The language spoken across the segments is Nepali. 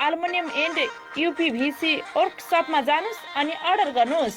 एल्युमिनियम एन्ड यूपीभीसी वर्कसपमा जानुस् अनि अर्डर गर्नुस्।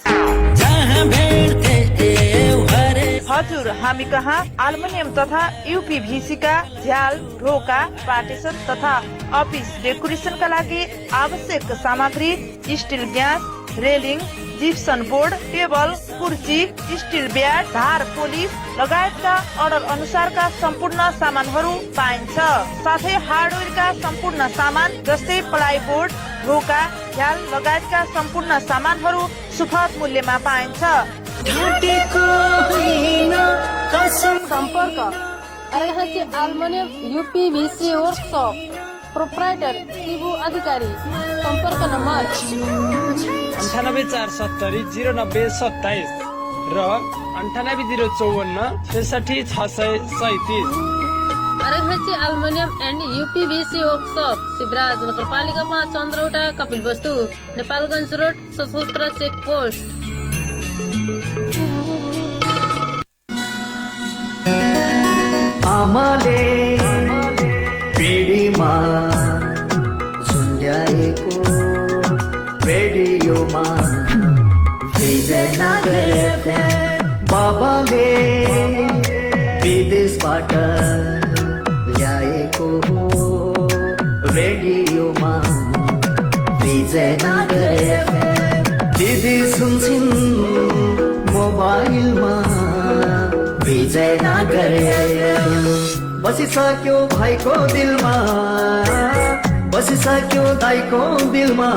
हजुर, हामी कहाँ एल्युमिनियम तथा यूपीभीसी का झ्याल, ढोका, पार्टिसन तथा अफिस डेकोरेसनका लागि आवश्यक सामग्री still gas, railing, Gipson board, table, कुर्सी, स्टिल ब्याट, धार पोलिस लगायतका अर्डर अनुसारका सम्पूर्ण सामानहरू पाइन्छ। साथै हार्डवेयरका सम्पूर्ण सामान जस्तै प्लाइबोर्ड, ढोका, झ्याल लगायतका सम्पूर्ण सामानहरू सुपथ मूल्यमा पाइन्छ। सम्पर्क एल्युमिनियम यूपीभीसी वर्कशॉप, प्रोप्राइटर शिबु अधिकारी। संपर्क नम्बर 9847090627 र 9805466637। एल्युमिनियम एन्ड यूपीभीसी वर्कशॉप, शिवराज नगरपालिका 5, चन्द्रौटा, कपिलवस्तु, नेपालगञ्ज रोड, सशस्त्र चेक पोस्ट। आमाले पिँढीमा झुन्ड्याएको रेडियोमा बाबाले विदेशबाट ल्याएको रेडियोमा विजयनगर एफएम। दिदी सुन्छिन् मोबाइलमा विजयनगर एफएम। बसिसक्यो भाइको दिलमा, बसिसक्यो दाइको दिलमा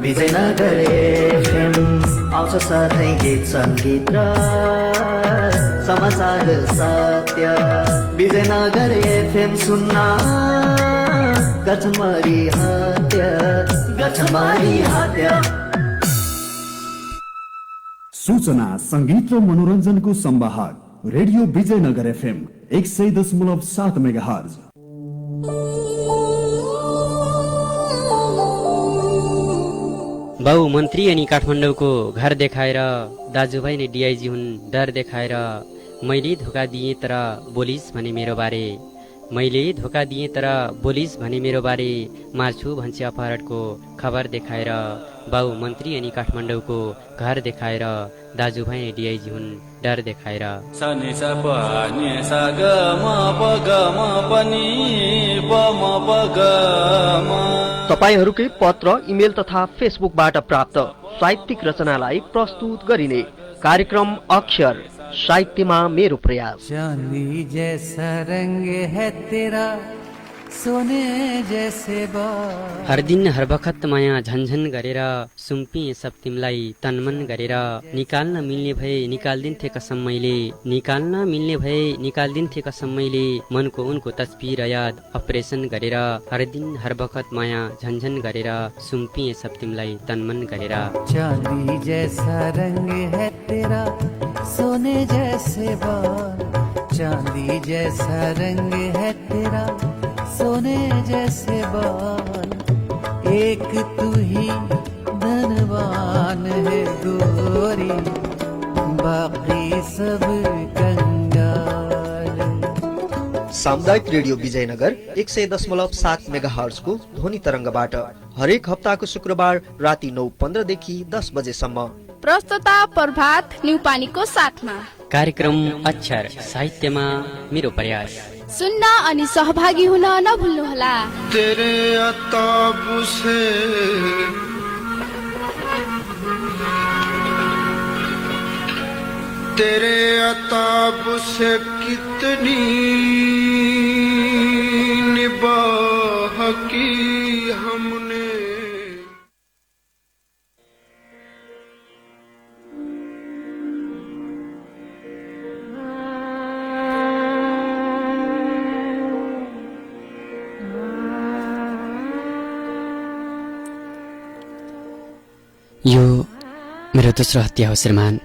विजयनगर एफएम। आउँछ सधैँ गीत सङ्गीत र समाचार सत्य। विजयनगर एफएम सुन्न गर्छन् मरी हत्या, गर्छन् मरी हत्या। सूचना, संगीत र मनोरञ्जनको सम्वाहक रेडियो विजयनगर एफएम 100.7 मेगाहर्ज। बाउ मन्त्री अनि काठमाडौँको घर देखाएर दाजुभाइ नै डिआइजी हुन् डर देखाएर। मैले धोका दिएँ तर बोलिस् भने मेरो बारे, मैले धोका दिएँ तर बोलिस् भने मेरो बारे। मार्छु भन्छ अपहरणको खबर देखाएर। बाउ मन्त्री अनि काठमाडौँको घर देखाएर दाजुभाइ नै डिआइजी हुन् डर देखाएर। तपाईहरूकै पत्र, इमेल तथा फेसबुकबाट प्राप्त साहित्यिक रचनालाई प्रस्तुत गरिने कार्यक्रम अक्षर साहित्यमा मेरो प्रयास। चांदी जैसा रंग है तेरा, सोने जैसे बाल। हर दिन हर बखत माया झन्झन गरेर सुम्पिए सब तिमलाई तनमन गरेर। निकाल्न मिल्ने भए निकाल्दिन्थे कसम मैले, निकाल्न मिल्ने भए निकाल्दिन्थे कसम मैले। मनको उनको तस्बिर याद अपरेसन गरेर। हर दिन हर बखत माया झन्झन गरेर सुम्पिए सब तिमलाई तनमन गरेर। चांदी जैसा रंग है तेरा, सोने जैसे बाल। चांदी जैसा रंग है तेरा, सोने जैसे बाल। एक तू ही धनवान है गोरी, बाकी सब कंगाल। सामुदायिक रेडियो विजयनगर 100.7 मेगाहर्जको ध्वनि तरङ्गबाट हरेक हप्ताको शुक्रबार राति 9:15 देखि 10 बजेसम्म। प्रस्तुता प्रभात न्युपानीको साथमा कार्यक्रम अक्षर साहित्यमा मेरो प्रयास। सुन्न अनि सहभागी हुन नभुल्नुहोला। तेरे अताब से तेरे अताब से कितनी निबाह की हमने। यो मेरो दोस्रो हत्या हो श्रीमान।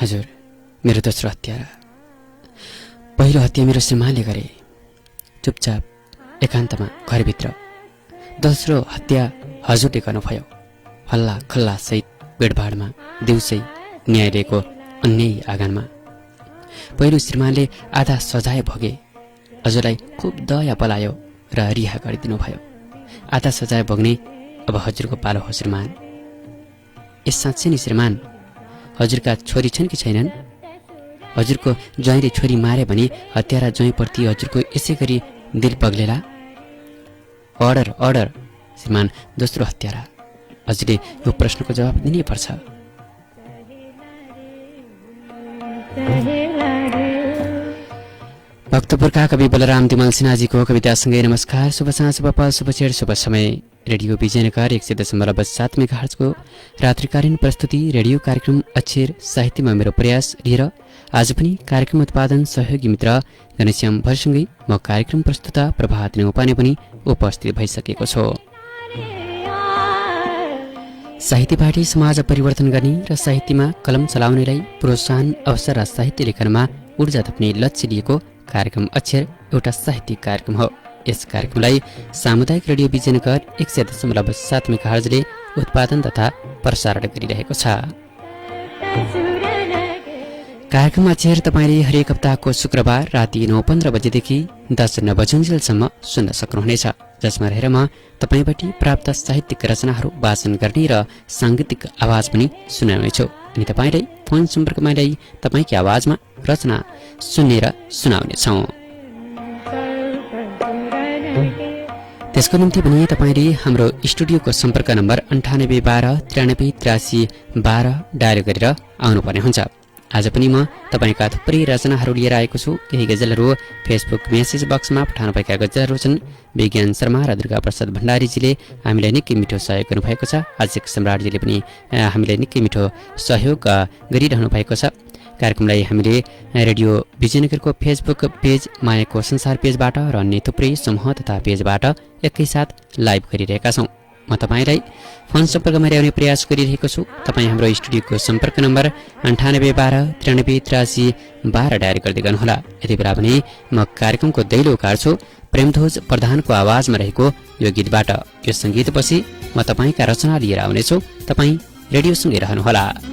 हजुर, मेरो दोस्रो हत्या। पहिलो हत्या मेरो श्रीमानले गरे चुपचाप एकान्तमा घरभित्र। दोस्रो हत्या हजुरले गर्नुभयो हल्ला खल्ला सहित भिडभाडमा, दिउँसै न्यायालयको अन्यायी आँगनमा। पहिलो श्रीमानले आधा सजाय भोगे, हजुरलाई खुब दया पलायो र रिहा गरिदिनु भयो। आधा सजाय भोग्ने अब हजुरको पालो हो श्रीमान। यस साँच्चै नि श्रीमान, हजुरका छोरी छन् कि छैनन्? हजुरको ज्वाइँले छोरी मारे भने हत्यारा ज्वाइँप्रति हजुरको यसै गरी दिल पग्लेला? अर्डर अर्डर श्रीमान, दोस्रो हत्यारा। हजुरले यो प्रश्नको जवाब दिनै पर्छ। भक्तपुरका कवि बलराम तिमल सिन्हाजीको कवितासँगै नमस्कार, शुभ साँझ, शुभ पल, शुभ छेड, शुभ समय। रेडियो विजयनगर 100.7 मेगाहर्जको रात्रिकालीन प्रस्तुति रेडियो कार्यक्रम अक्षर साहित्यमा मेरो प्रयास लिएर आज पनि कार्यक्रम उत्पादन सहयोगी मित्र घनश्याम भरसँगै म कार्यक्रम प्रस्तुता प्रभात नेउपाने पनि उपस्थित भइसकेको छु। साहित्यबाट समाज परिवर्तन गर्ने र साहित्यमा कलम चलाउनेलाई प्रोत्साहन, अवसर र साहित्य लेखनमा ऊर्जा थप्ने लक्ष्य लिएको कार्यक्रम अक्षर एउटा साहित्यिक कार्यक्रम हो। यस कार्यक्रमलाई सामुदायिक रेडियो विजयनगर 100.7 मेगाहर्जले उत्पादन तथा प्रसारण गरिरहेको छ। कार्यक्रम अक्षर तपाईँले हरेक हप्ताको शुक्रबार राति 9:15 बजेदेखि 10:09 बजेन्जेलसम्म सुन्न सक्नुहुनेछ, जसमा रहेर म तपाईँबाट प्राप्त साहित्यिक रचनाहरू वाचन गर्ने र साङ्गीतिक आवाज पनि सुनाउनेछु। अनि तपाईँलाई फोन सम्पर्कमा ल्याई तपाईँकी आवाजमा रचना सुनेर सुनाउनेछौँ। त्यसको निम्ति पनि तपाईँले हाम्रो स्टुडियोको सम्पर्क नम्बर 9812 डायल गरेर आउनुपर्ने हुन्छ। आज पनि म तपाईँका थुप्रै रचनाहरू लिएर आएको छु। केही गजलहरू फेसबुक मेसेज बक्समा पठाउनुभएका गजलहरू छन्। विज्ञान शर्मा र दुर्गा प्रसाद भण्डारीजीले हामीलाई निकै मिठो सहयोग गर्नुभएको छ। आशिक सम्राटजीले पनि हामीलाई निकै मिठो सहयोग गरिरहनु भएको छ। कार्यक्रमलाई हामीले रेडियो विजयनगरको फेसबुक पेज मायाको संसार पेजबाट र अन्य थुप्रै समूह तथा पेजबाट एकैसाथ लाइभ गरिरहेका छौँ। म तपाईँलाई फोन सम्पर्कमा ल्याउने प्रयास गरिरहेको छु। तपाईँ हाम्रो स्टुडियोको सम्पर्क नम्बर 9812 डायल गर्दै गर्नुहोला। यति बेला भने म कार्यक्रमको दैलो काट्छु प्रेमध्वज प्रधानको आवाजमा रहेको यो गीतबाट। यो सङ्गीतपछि म तपाईँका रचना लिएर आउनेछु। तपाईँ रेडियोसँगै रहनुहोला।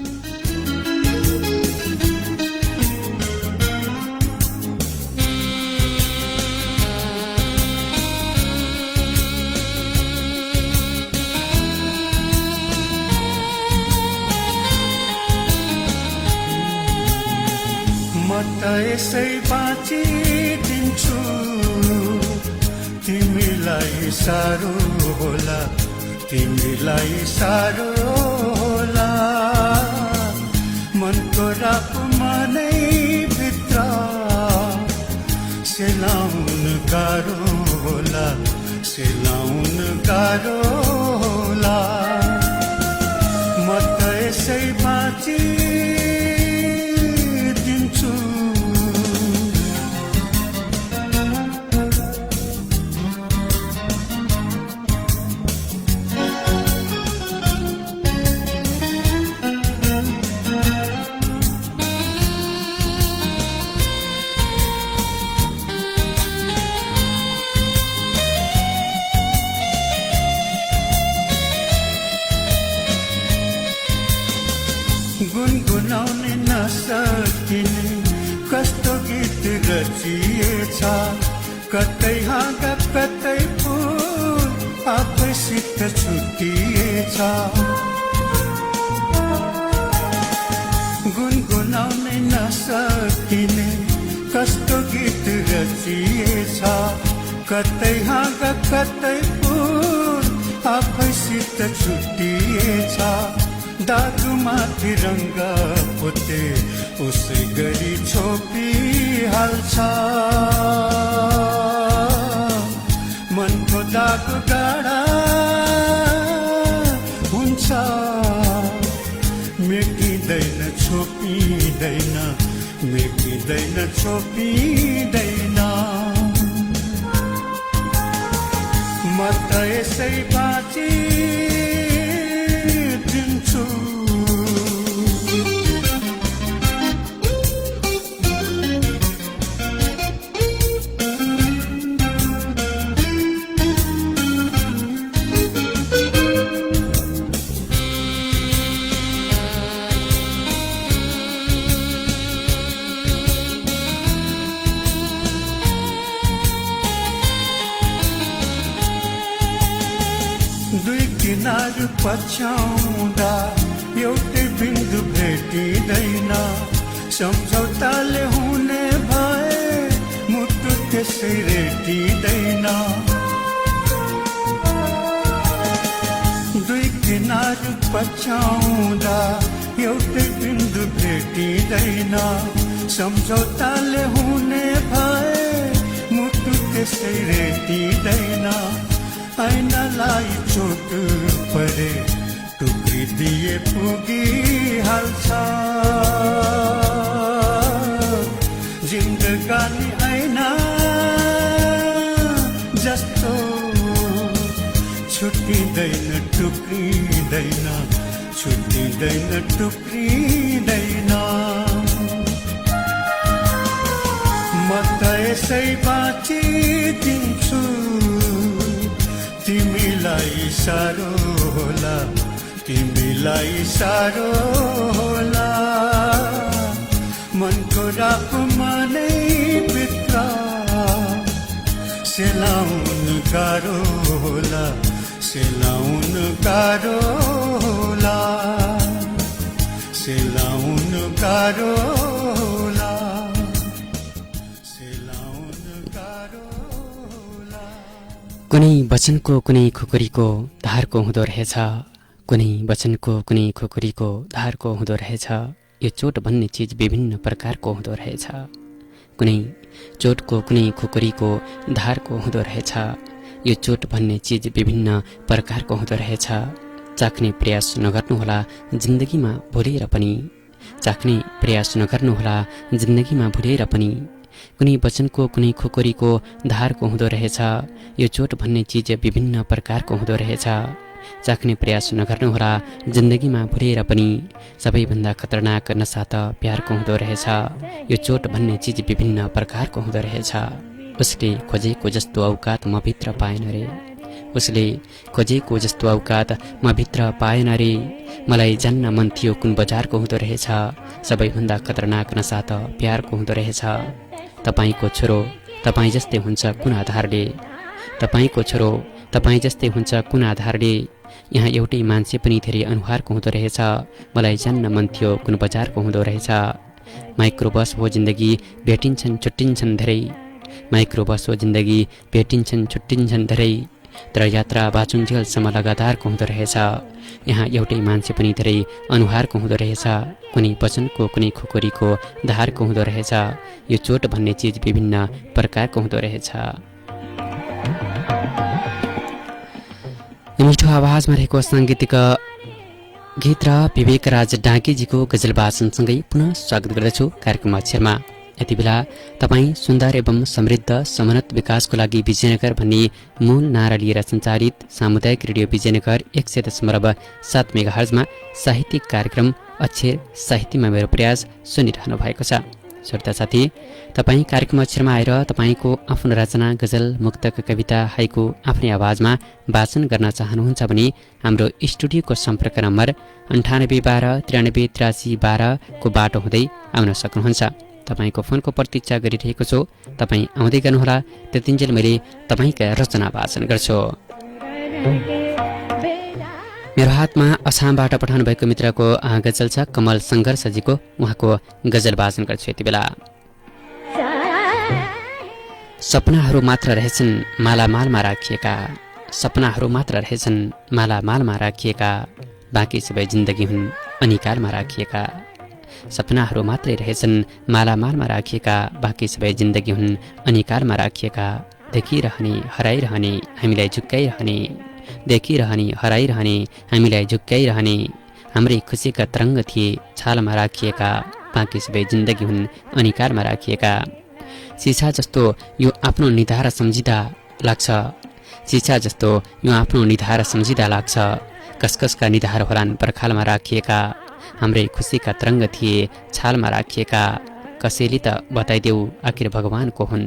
यसै बाँचिदिन्छु, तिमीलाई साह्रो होला, तिमीलाई साह्रो होला। मनको रापमा नै भित्र सेलाउन गाह्रो होला, सेलाउन गाह्रो होला। म त यसै बाँचिदिन्छु। गुनगुनाउने नसकिने कस्तो गीत रचिएछ, कतै हाँगा कतै फुल आफैसित छुटिएछ। गुनगुनाउने नसकिने कस्तो गीत रचिएछ, कतै हाँगा कतै फुल आफैसित छुटिएछ। दाजुमाथि रङ्ग पोते उसै गरी छोपिहाल्छ। मनको दाग गाडा हुन्छ, मेटिँदैन छोपिँदैन, मेटिँदैन छोपिँदैन। म त यसै बाँचिदिन्छु। दुई किनार पछ्याउँदा एउटै बिन्दु भेटिँदैन सम्झौताले हुने भए मुटु त्यसै रेटिँदैन दुई किनार पछ्याउँदा एउटै बिन्दु भेटिँदैन सम्झौताले हुने भए मुटु त्यसै रेटिँदैन ऐनालाई चोट परे टुक्रिदिए पुगिहाल्छ जिन्दगानी ऐना जस्तो छुट्टिँदैन टुक्रिँदैन छुट्टिँदैन टुक्रिँदैन म त यसै बाँचिदिन्छु तिमीलाई साह्रो होला तिमीलाई साह्रो होला मनको रापमा नै भित्र सेलाउनु गाह्रो होला सेलाउनु गाह्रो होला सेलाउनु गाह्रो होला सेलाउनु गाह्रो होला कुनै वचनको कुनै खुकुरीको धारको हुँदो रहेछ कुनै वचनको कुनै खुकुरीको धारको हुँदो रहेछ यो चोट भन्ने चिज विभिन्न प्रकारको हुँदो रहेछ कुनै चोटको कुनै खुकुरीको धारको हुँदो रहेछ यो चोट भन्ने चिज विभिन्न प्रकारको हुँदो रहेछ चाख्ने प्रयास नगर्नुहोला जिन्दगीमा भुलेर पनि चाख्ने प्रयास नगर्नुहोला जिन्दगीमा भुलेर पनि कुनै वचनको कुनै खुकुरीको धारको हुँदो रहेछ यो चोट भन्ने चिज विभिन्न प्रकारको हुँदो रहेछ चाख्ने प्रयास नगर्नुहोला जिन्दगीमा भुलेर पनि सबैभन्दा खतरनाक नसा त प्यारको हुँदो रहेछ यो चोट भन्ने चिज विभिन्न प्रकारको हुँदो रहेछ उसले खोजेको जस्तो औकात म भित्र पाएन रे उसले खोजेको जस्तो औकात म भित्र पाएन रे मलाई जान्न मन थियो कुन बजारको हुँदो रहेछ सबैभन्दा खतरनाक नसा त प्यारको हुँदो रहेछ तपाईको छोरो तपाईँ जस्तै हुन्छ कुन आधारले तपाईको छोरो तपाईँ जस्तै हुन्छ कुन आधारले यहाँ एउटै मान्छे पनि धेरै अनुहारको हुँदो रहेछ मलाई जान्न मन थियो कुन बजारको हुँदो रहेछ माइक्रोबस हो जिन्दगी भेटिन्छन् छुट्टिन्छन् धेरै माइक्रोबस हो जिन्दगी भेटिन्छन् छुट्टिन्छन् धेरै तर यात्रा बाँचुन्जेलसम्म लगातारको हुँदो रहेछ यहाँ एउटै मान्छे पनि धेरै अनुहारको हुँदो रहेछ कुनै वचनको कुनै खुकुरीको धारको हुँदो रहेछ यो चोट भन्ने चिज विभिन्न प्रकारको हुँदो रहेछ मिठो आवाजमा रहेको साङ्गीतिक गीत र विवेक राज डाँकीजीको गजल वाचनसँगै पुनः स्वागत गर्दछु कार्यक्रम अक्षरमा यति बेला तपाईँ सुन्दर एवं समृद्ध समुन्नत विकासको लागि विजयनगर भन्ने मूल नारा लिएर सञ्चालित सामुदायिक रेडियो विजयनगर 100.7 मेगाहर्जमा साहित्यिक कार्यक्रम अक्षर साहित्यमा मेरो प्रयास सुनिरहनु भएको छ श्रोता साथी तपाईँ कार्यक्रम अक्षरमा आएर तपाईँको आफ्नो रचना गजल मुक्तक कविता हाइकु आफ्नै आवाजमा वाचन गर्न चाहनुहुन्छ भने हाम्रो स्टुडियोको सम्पर्क नम्बर 9812938312 को बाटो हुँदै आउन सक्नुहुन्छ तपाईको फोनको प्रतीक्षा गरिरहेको छु तपाईँ आउँदै गर्नुहोला त्यतिन्जेल मैले तपाईँका रचना वाचन गर्छु मेरो हातमा अछामबाट पठाउनु भएको मित्रको गजल छ कमल सङ्घर्षजीको उहाँको गजल वाचन गर्छु यति बेला सपनाहरू मात्र रहेछन् मालामालमा राखिएका सपनाहरू मात्र रहेछन् मालामालमा राखिएका बाँकी सबै जिन्दगी हुन् अनिकालमा राखिएका सपनाहरू मात्रै रहेछन् मालामालमा राखिएका बाँकी सबै जिन्दगी हुन् अनिकालमा राखिएका देखिरहने हराइरहने हामीलाई झुक्काइरहने देखिरहने हराइरहने हामीलाई झुक्काइरहने हाम्रै खुसीका तरङ्ग थिए छालमा राखिएका बाँकी सबै जिन्दगी हुन् अनिकालमा राखिएका सिसा जस्तो यो आफ्नो निधार सम्झिँदा लाग्छ सिसा जस्तो यो आफ्नो निधार सम्झिँदा लाग्छ कसकसका निधार होलान् पर्खालमा राखिएका हाम्रै खुसीका तरङ्ग थिए छालमा राखिएका कसैले त बताइदेऊ आखिर भगवान को हुन्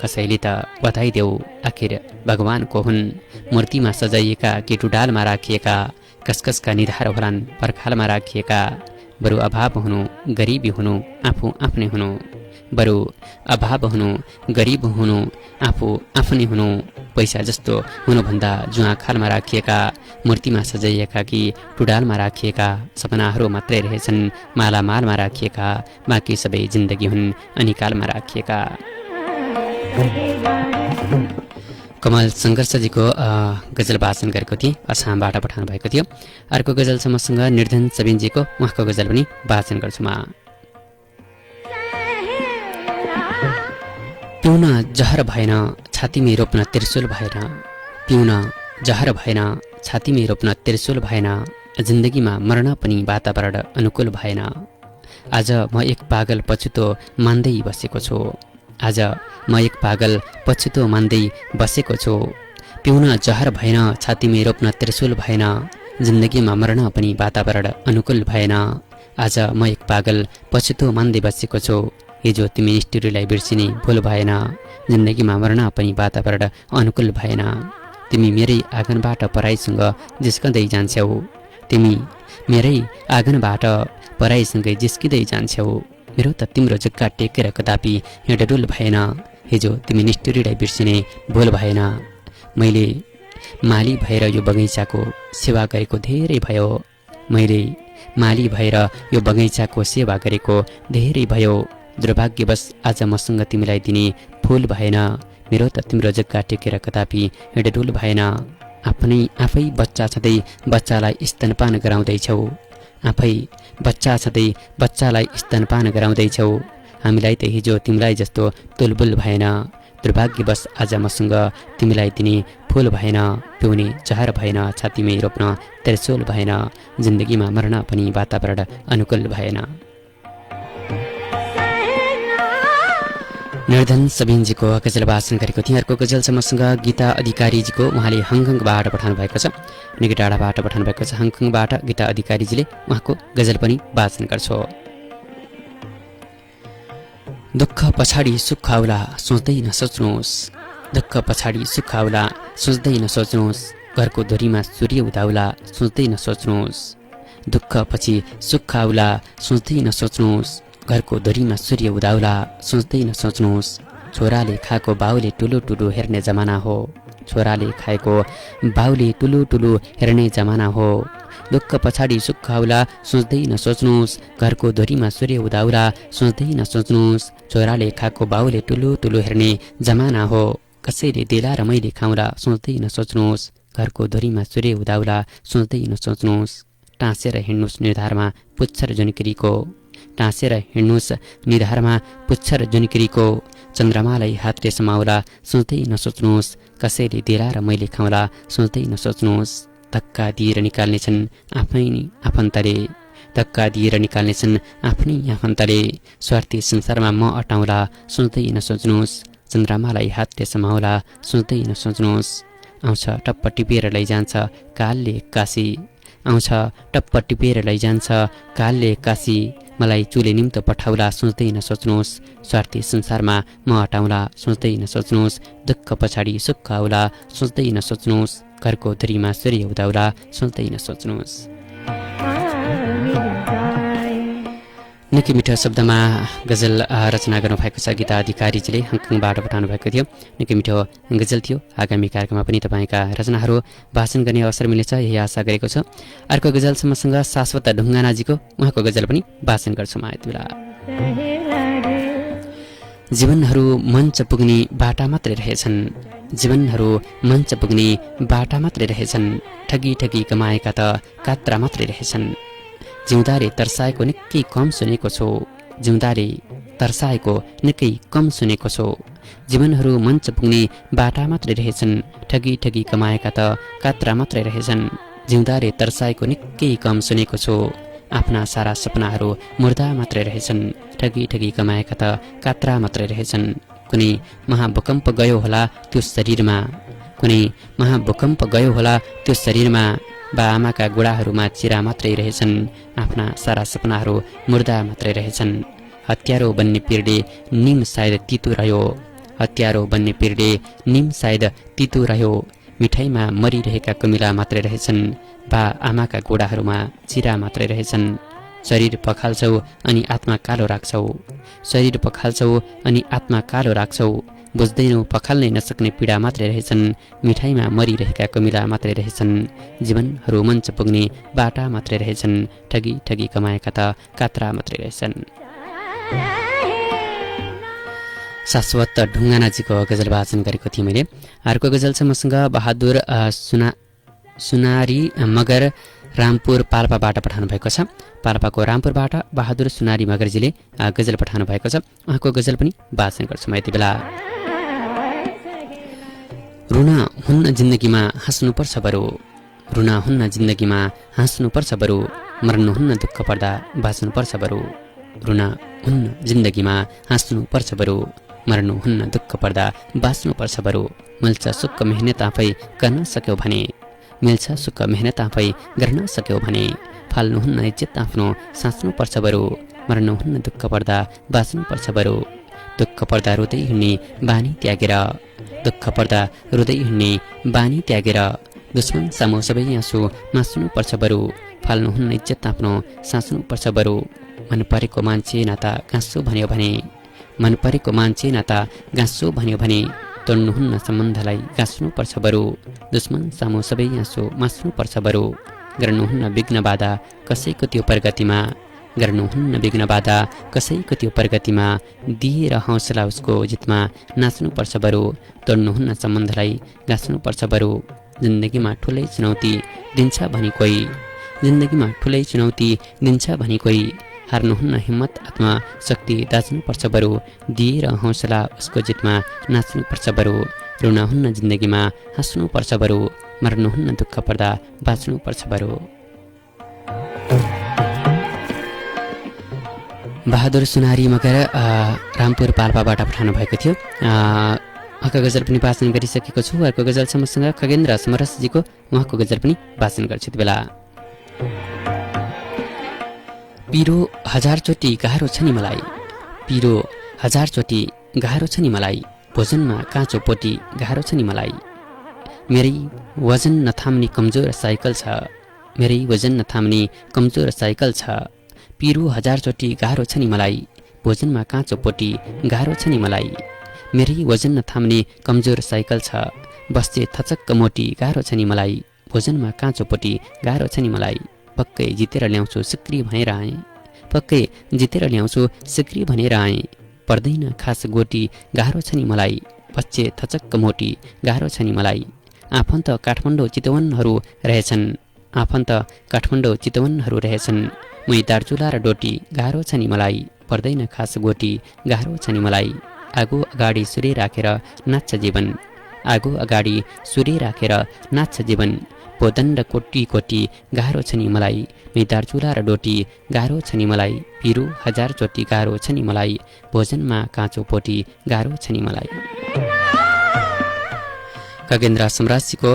कसैले त बताइदेऊ आखिर भगवान को हुन् मूर्तिमा सजाइएका कि टुडालमा राखिएका कसकसका निधार होलान् पर्खालमा राखिएका बरु अभाव हुनु गरिबी हुनु आफू आफ्नै हुनु बरु अभाव हुनु गरिब हुनु आफू आफ्नै हुनु पैसा जस्तो हुनुभन्दा जुवा खालमा राखिएका मूर्तिमा सजाइएका कि टुडालमा राखिएका सपनाहरू मात्रै रहेछन् मालामालमा राखिएका बाँकी सबै जिन्दगी हुन् अनिकालमा राखिएका। कमल सङ्घर्षजीको गजल वाचन गरेको थिएँ असमबाट पठाउनु भएको थियो। अर्को गजल छ मसँग निर्धन सबिनजीको उहाँको गजल पनि वाचन गर्छु म। पिउन जहर भएन छातीमै रोप्न त्रिशूल भएन पिउन जहर भएन छातीमै रोप्न त्रिशूल भएन जिन्दगीमा मर्न पनि वातावरण अनुकूल भएन। आज म एक पागल पछुतो मान्दै बसेको छु आज म एक पागल पछुतो मान्दै बसेको छु पिउन जहर भएन छातीमै रोप्न त्रिशूल भएन जिन्दगीमा मर्न पनि वातावरण अनुकूल भएन। आज म एक पागल पछुतो मान्दै बसेको छु हिजो तिमी निष्ठुरीलाई बिर्सिने भुल भएन जिन्दगीमा मर्न पनि वातावरण अनुकूल भएन। तिमी मेरै आँगनबाट पराईसँग जिस्कँदै जान्छौ तिमी मेरै आँगनबाट पराईसँगै जिस्किँदै जान्छौ मेरो त तिम्रो जुक्का टेकेर कदापि हिँडडुल भएन हिजो तिमी निष्ठुरीलाई बिर्सिने भुल भएन। मैले माली भएर यो बगैँचाको सेवा गरेको धेरै भयो मैले माली भएर यो बगैँचाको सेवा गरेको धेरै भयो दुर्भाग्यवश आज मसँग तिमीलाई दिने फुल भएन मेरो त तिम्रो जग्गा टेकेर कदापि हिँडडुल भएन। आफै बच्चा छँदै बच्चालाई स्तनपान गराउँदैछौ आफै बच्चा छँदै बच्चालाई स्तनपान गराउँदैछौ हामीलाई त हिजो तिमीलाई जस्तो तुलबुल भएन दुर्भाग्यवश आज मसँग तिमीलाई दिने फुल भएन पिउने जहर भएन छातीमै रोप्न त्रिशूल भएन जिन्दगीमा मर्न पनि वातावरण अनुकूल भएन। निर्धन सबिनजीको गजल वाचन गरेको थिएँ। अर्को गजल छ मसँग गीता अधिकारीजीको उहाँले हङकङबाट पठाउनु भएको छ निकै टाढाबाट पठाउनु भएको छ हङकङबाट गीता अधिकारीजीले उहाँको गजल पनि वाचन गर्छु। दुःख पछाडि सुख आउला सोच्दै नसोच्नुहोस् दुःख पछाडि सुख आउला सोच्दै नसोच्नुहोस् घरको धुरीमा सूर्य उदाउला सोच्दै नसोच्नुहोस् दुःख पछि सुख आउला सोच्दै नसोच्नुहोस् घरको धुरीमा सूर्य उदाउला सोच्दै नसोच्नुहोस् छोराले खाएको बाउले ठुलो ठुलो हेर्ने जमाना हो छोराले खाएको बाउले ठुलो ठुलो हेर्ने जमाना हो दुःख पछाडि सुख आउला सोच्दै नसोच्नुहोस् घरको धुरीमा सूर्य उदाउला सोच्दै नसोच्नुहोस् छोराले खाएको बाउले ठुलो ठुलो हेर्ने जमाना हो कसैले देला र मैले खाउँला सोच्दै नसोच्नुहोस् घरको धुरीमा सूर्य उदाउला सोच्दै नसोच्नुहोस् टाँसेर हिँड्नुहोस् निर्धारमा पुच्छर जुनकिरीको टाँसेर हिँड्नुहोस् निधारमा पुच्छर जुनकिरीको चन्द्रमालाई हातले समाउला सोच्दै नसोच्नुहोस् कसैले देला र मैले खाउँला सोच्दै नसोच्नुहोस् धक्का दिएर निकाल्नेछन् आफ्नै आफन्तले धक्का दिएर निकाल्नेछन् आफ्नै आफन्तले स्वार्थी संसारमा म अटाउँला सोच्दै नसोच्नुहोस् चन्द्रमालाई हातले समाउला सोच्दै नसोच्नुहोस् आउँछ टप्प टिपेर लैजान्छ कालले काशी आउँछ टप्प टिपेर लैजान्छ कालले काशी मलाई चुले निम्तो पठाउला सोच्दै नसोच्नुहोस् स्वार्थी संसारमा म हटाउला सोच्दै नसोच्नुहोस् दुःख पछाडि सुख आउला सोच्दै नसोच्नुहोस् घरको धुरीमा सूर्य उदाउला सोच्दै नसोच्नुहोस्। निकै मिठो शब्दमा गजल रचना गर्नुभएको छ गीता अधिकारीजीले हङकङबाट पठाउनु भएको थियो निकै मिठो गजल थियो। आगामी कार्यक्रममा पनि तपाईँका रचनाहरू वाचन गर्ने अवसर मिल्नेछ यही आशा गरेको छु। अर्को गजल मसँग शाश्वत ढुङ्गानाजीको उहाँको गजल पनि वाचन गर्छु म यति बेला। जीवनहरू मञ्च पुग्ने बाटा मात्रै रहेछन् जीवनहरू मञ्च पुग्ने बाटा मात्रै रहेछन् ठगी ठगी कमाएका त कात्रा मात्रै रहेछन् जिउँदाले तर्साएको निकै कम सुनेको छु जिउँदाले तर्साएको निकै कम सुनेको छु जीवनहरू मञ्च पुग्ने बाटा मात्रै रहेछन् ठगी ठगी कमाएका त कात्रा मात्रै रहेछन् जिउँदाले तर्साएको निकै कम सुनेको छु आफ्ना सारा सपनाहरू मुर्दा मात्रै रहेछन् ठगी ठगी कमाएका त कात्रा मात्रै रहेछन् कुनै महाभूकम्प गयो होला त्यो शरीरमा कुनै महाभूकम्प गयो होला त्यो शरीरमा बा आमाका गोडाहरूमा चिरा मात्रै रहेछन् आफ्ना सारा सपनाहरू मुर्दा मात्रै रहेछन् हत्यारो बन्ने पिरले निम सायद तितो रह्यो हत्यारो बन्ने पिरले निम सायद तितो रह्यो मिठाईमा मरिरहेका कुमिला मात्रै रहेछन् बा आमाका गोडाहरूमा चिरा मात्रै रहेछन् शरीर पखाल्छौ अनि आत्मा कालो राख्छौ। शरीर पखाल्छौ अनि आत्मा कालो राख्छौ। बुझ्दैनौ पखाल्नै नसक्ने पीडा मात्रै रहेछन्। मिठाईमा मरिरहेका कमिला मात्रै रहेछन्। जीवनहरू मञ्च पुग्ने बाटा मात्रै रहेछन्। ठगी ठगी कमाएका त कात्रा मात्रै रहेछन्। शाश्वत ढुङ्गानाजीको गजल वाचन गरेको थिएँ मैले। अर्को गजल छ मसँग बहादुर सुनारी मगर रामपुर पाल्पाबाट पठाउनु भएको छ। पाल्पाको रामपुरबाट बहादुर सुनारी मगरजीले गजल पठाउनु भएको छ। उहाँको गजल पनि वाचन गर्छु म यति बेला। रुन हुन्न जिन्दगीमा हाँस्नुपर्छ बरु। रुन हुन्न जिन्दगीमा हाँस्नुपर्छ बरु। मर्नुहुन्न दुःख पर्दा बाँच्नुपर्छ बरु। रुन हुन्न जिन्दगीमा हाँस्नुपर्छ बरु। मर्नुहुन्न दुःख पर्दा बाँच्नुपर्छ बरु। मिल्छ सुख मेहनत आफै गर्न सक्यौ भने। मिल्छ सुख मेहनत आफै गर्न सक्यौ भने। फाल्नुहुन्न इज्जत आफ्नो साँच्नुपर्छ बरु। मर्नुहुन्न दुःख पर्दा बाँच्नुपर्छ बरु। दुःख पर्दा रुँदै हिँड्ने बानी त्यागेर। दुःख पर्दा रुँदै हिँड्ने बानी त्यागेर। दुश्मन सामु सबै आँसु मास्नुपर्छ बरु। फाल्नुहुन्न इज्जत आफ्नो साँच्नुपर्छ बरु। मन परेको मान्छे नाता गाँसो भन्यो भने। मन परेको मान्छे नाता गाँसो भन्यो भने। तोड्नुहुन्न सम्बन्धलाई गाँच्नुपर्छ बरु। दुश्मन सामु सबै आँसु मास्नुपर्छ बरु। गर्नुहुन्न विघ्न बाधा कसैको त्यो प्रगतिमा। गर्नुहुन्न विघ्न बाधा कसैको त्यो प्रगतिमा। दिएर हौसला उसको जितमा नाच्नुपर्छ बरु। तोड्नुहुन्न सम्बन्धलाई गाँच्नुपर्छ बरु। जिन्दगीमा ठुलै चुनौती दिन्छ भनी कोही। जिन्दगीमा ठुलै चुनौती दिन्छ भनी कोही। हार्नुहुन्न हिम्मत आत्मा शक्ति दाच्नुपर्छ बरु। दिएर हौसला उसको जितमा नाच्नुपर्छ बरु। रुनुहुन्न जिन्दगीमा हाँस्नुपर्छ बरु। मर्नुहुन्न दुःख पर्दा बाँच्नुपर्छ बरु। बहादुर सुनारी मगर रामपुर पाल्पाबाट पठाउनु भएको थियो। अर्को गजल पनि वाचन गरिसकेको छु। अर्को गजल छ मसँग खगेन्द्र समरसजीको। उहाँको गजल पनि वाचन गर्छु यति बेला। पिरो 1000 चोटि गाह्रो छ नि मलाई। पिरो 1000 चोटि गाह्रो छ नि मलाई। भोजनमा काँचो पोटी गाह्रो छ नि मलाई। मेरै वजन नथाम्ने कमजोर साइकल छ। मेरै वजन नथाम्ने कमजोर साइकल छ। पिरो 1000 चोटि गाह्रो छ नि मलाई। भोजनमा काँचो पोटी गाह्रो छ नि मलाई। मेरै वजन नथाम्ने कमजोर साइकल छ। बस्चे थचक्क मोटी गाह्रो छ नि मलाई। भोजनमा काँचो पोटी गाह्रो छ नि मलाई। पक्कै जितेर ल्याउँछु सिक्री भनेर आएँ। पक्कै जितेर ल्याउँछु सिक्री भनेर आएँ। पर्दैन खास गोटी गाह्रो छ नि मलाई। बच्चे थचक्क मोटी गाह्रो छ नि मलाई। आफन्त काठमाडौँ चितवनहरू रहेछन्। आफन्त काठमाडौँ चितवनहरू रहेछन्। मै दार्चुला र डोटी गाह्रो छ नि मलाई। पर्दैन खास गोटी गाह्रो छ नि मलाई। आगो अगाडि सूर्य राखेर नाच्छ जीवन। आगो अगाडि सूर्य राखेर नाच्छ जीवन। भोजन र कोटी कोटी गाह्रो छ नि मलाई। मै दार्चुला र डोटी गाह्रो छ नि मलाई। पिरो 1000 चोटि गाह्रो छ नि मलाई। भोजनमा काँचो पोटी गाह्रो छ नि मलाई। खगेन्द्र समराजजीको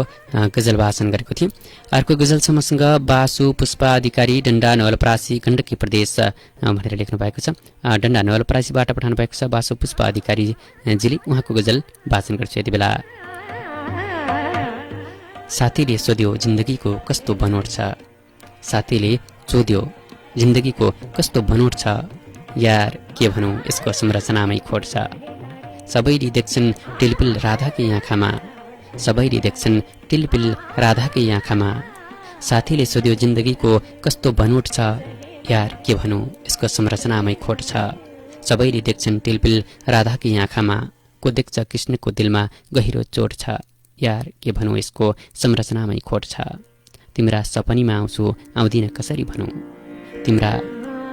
गजल वाचन गरेको थिएँ। अर्को गजल छ मसँग बासु पुष्पा अधिकारी डन्डा नवलपरासी गण्डकी प्रदेश भनेर लेख्नु भएको छ। डन्डा नवलपरासीबाट पठाउनु भएको छ बासु पुष्पा अधिकारीजीले। उहाँको गजल वाचन गर्छु यति बेला। साथीले सोध्यो जिन्दगीको कस्तो बनोट छ। साथीले सोध्यो जिन्दगीको कस्तो बनोट छ। यार के भनौँ यसको संरचनामै खोट छ। सबैले देख्छन् टिलपिल राधाकै आँखामा। सबैले देख्छन् टिलपिल राधाकै आँखामा। साथीले सोध्यो जिन्दगीको कस्तो बनोट छ। यार के भनौँ यसको संरचनामै खोट छ। सबैले देख्छन् टिलपिल राधाकै आँखामा। को देख्छ कृष्णको दिलमा गहिरो चोट छ। यार के भनौँ यसको संरचनामै खोट छ। तिम्रा सपनीमा आउँछु आउँदिन कसरी भनौँ। तिम्रा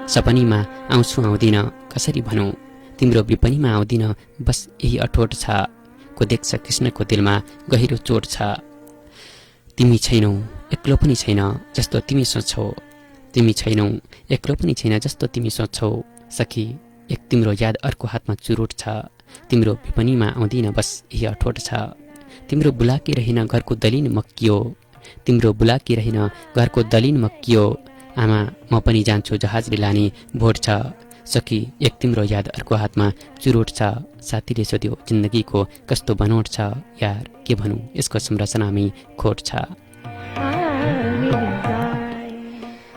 सपनीमा आउँछु आउँदिन कसरी भनौँ। तिम्रो विपनीमा आउँदिन बस यही अठोट छ। को देख्छ कृष्णको दिलमा गहिरो चोट छ। तिमी छैनौ एक्लो पनि छैन जस्तो तिमी सोच्छौ। तिमी छैनौ एक्लो पनि छैन जस्तो तिमी सोच्छौ। सखी एक तिम्रो याद अर्को हातमा चुरोट छ। तिम्रो विपनीमा आउँदिन बस यही अठोट छ। तिम्रो बुलाकी रहेन घरको दलिन मक्कियो। तिम्रो बुलाकी रहेन घरको दलिन मक्कियो। आमा म पनि जान्छु जहाजले लाने भोट छ। सखी एक तिम्रो याद अर्को हातमा चुरोट छ। साथीले सोध्यो जिन्दगीको कस्तो बनोट छ। यार के भनौँ यसको संरचनामै खोट छ।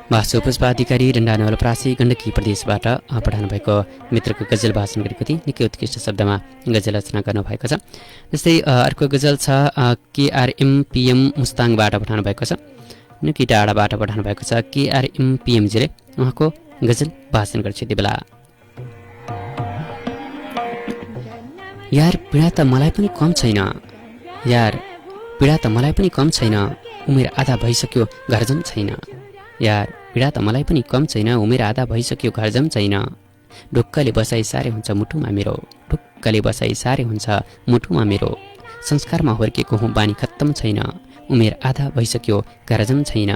भाषा पुष्पाधिकारी डन्डा नवलपरासी गण्डकी प्रदेशबाट पठाउनु भएको मित्रको गजल भाषण गरेको थिएँ। निकै उत्कृष्ट शब्दमा गजल रचना गर्नुभएको छ। जस्तै अर्को गजल छ KRMPM मुस्ताङबाट पठाउनु भएको छ। निकै टाढाबाट पठाउनु भएको छ KRMPMजीले उहाँको गजल भाषण गर्छ यति बेला। यार पीडा त मलाई पनि कम छैन, यार पीडा त मलाई पनि कम छैन, उमेर आधा भइसक्यो घरजम छैन। यार पीडा त मलाई पनि कम छैन, उमेर आधा भइसक्यो घरजम छैन। ढुक्कले बसाइ सारे हुन्छ मुटुमा मेरो, ढुक्कले बसाइ सारे हुन्छ मुटुमा मेरो। संस्कारमा हुर्केको हुँ बानी खत्तम छैन, उमेर आधा भइसक्यो घरजम छैन।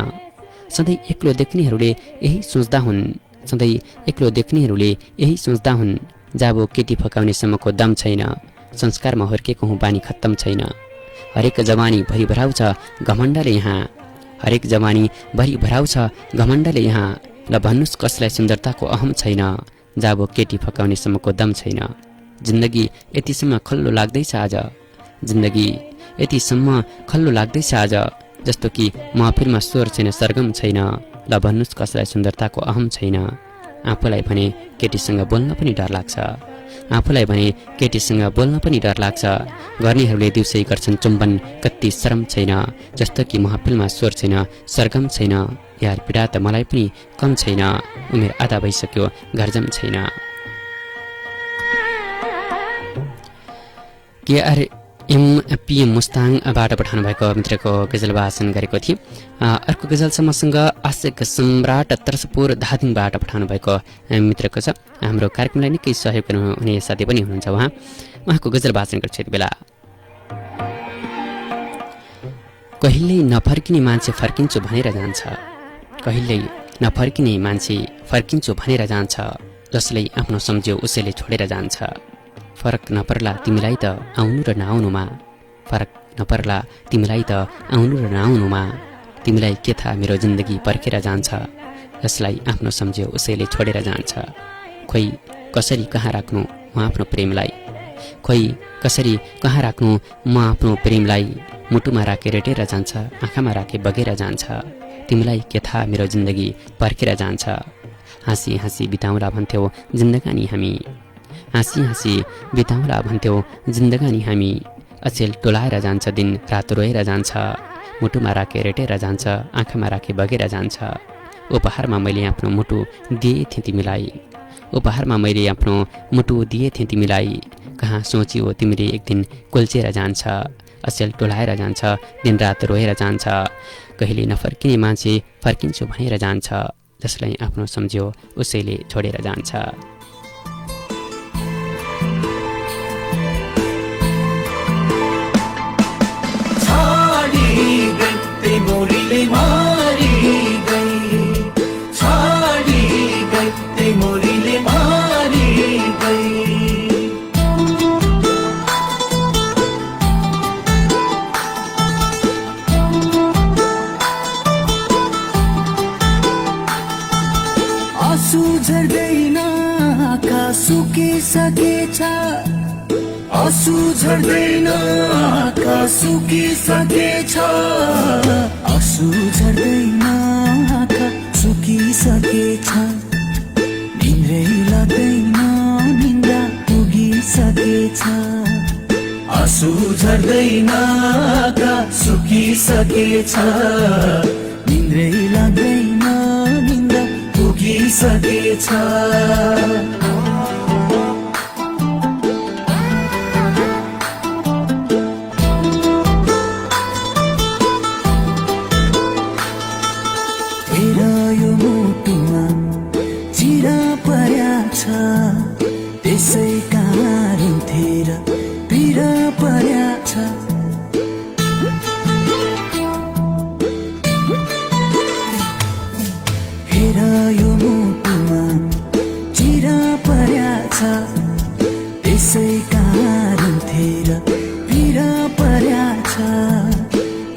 सधैँ एक्लो देख्नेहरूले यही सोच्दा हुन्, सधैँ एक्लो देख्नेहरूले यही सोच्दा हुन्। जाबो केटी फकाउनेसम्मको दम छैन, संस्कारमा हुर्केको हुँ बानी खत्तम छैन। हरेक जवानी भरि भराउ छ घमण्डले यहाँ, हरेक जवानी भरि भराउ छ घमण्डले यहाँ। ल भन्नुस् कसलाई सुन्दरताको अहम छैन, जाबो केटी फकाउनेसम्मको दम छैन। जिन्दगी यतिसम्म खल्लो लाग्दैछ आज, जिन्दगी यतिसम्म खल्लो लाग्दैछ आज। जस्तो कि महफिलमा स्वर छैन सरगम छैन, ल भन्नुस् कसलाई सुन्दरताको अहम छैन। आफूलाई भने केटीसँग बोल्न पनि डर लाग्छ, आफूलाई भने केटीसँग बोल्न पनि डर लाग्छ। गर्नेहरूले दिउँसै गर्छन् चुम्बन कति शरम छैन, जस्तो कि महफिलमा स्वर छैन सरगम छैन। यार पीडा त मलाई पनि कम छैन, उमेर आधा भइसक्यो घरजम छैन। KRMPM मुस्ताङबाट पठाउनु भएको मित्रको गजल भाषण गरेको थिएँ। अर्को गजल छ मसँग आशिक सम्राट तरसपुर धादिङबाट पठाउनु भएको मित्रको छ। हाम्रो कार्यक्रमलाई निकै सहयोग गर्नुहुने साथी पनि हुनुहुन्छ उहाँको गजल भाषण गर्छ यति बेला। कहिल्यै नफर्किने मान्छे फर्किन्छु भनेर जान्छ, कहिल्यै नफर्किने मान्छे फर्किन्छु भनेर जान्छ। जसले आफ्नो सम्झ्यो उसैले छोडेर जान्छ। फरक नपर्ला तिमीलाई त आउनु र नआउनुमा, फरक नपर्ला तिमीलाई त आउनु र नआउनुमा। तिमीलाई के थाहा मेरो जिन्दगी पर्खेर जान्छ, जसलाई आफ्नो सम्झ्यो उसैले छोडेर जान्छ। खोइ कसरी कहाँ राख्नु म आफ्नो प्रेमलाई, खोइ कसरी कहाँ राख्नु म आफ्नो प्रेमलाई। मुटुमा राखे रेटेर जान्छ, आँखामा राखे बगेर जान्छ। तिमीलाई के थाहा मेरो जिन्दगी पर्खेर जान्छ। हाँसी हाँसी बिताउँला भन्थ्यौ जिन्दगानी हामी, हाँसी हाँसी बिताउँला भन्थ्यौ जिन्दगानी हामी। अचेल टोलाएर जान्छ दिन रात रोएर जान्छ। मुटुमा राखे रेटेर जान्छ, आँखामा राखे बगेर जान्छ। उपहारमा मैले आफ्नो मुटु दिए थिएँ तिमीलाई, उपहारमा मैले आफ्नो मुटु दिए थिएँ तिमीलाई। कहाँ सोचियो तिमीले एक दिन कुल्चेर जान्छ। अचेल टोलाएर जान्छ दिनरात रोएर जान्छ। कहिले नफर्किने मान्छे फर्किन्छु भनेर जान्छ, जसलाई आफ्नो सम्झ्यो उसैले छोडेर जान्छ। मोरीले मारी गई, छाडी गई मोरीले मारी गई। आँसु झर्दैन आँखा सुकिसकेछ, आँसु झर्दैन आँखा सुकिसकेछ। आँसु झर्दैन आँखा सुकिसकेछ। निन्द्रै लाग्दैन निन्द्रा पुगिसकेछ। आँसु झर्दैन आँखा सुकिसकेछ। निन्द्रै लाग्दैन निन्द्रा पुगिसकेछ। त्यसै कारण थिएर पीडा पर्या छ। हेर यो मुटुमा चिरा पर्या छ। त्यसै कारण थिएर पीडा पर्या छ।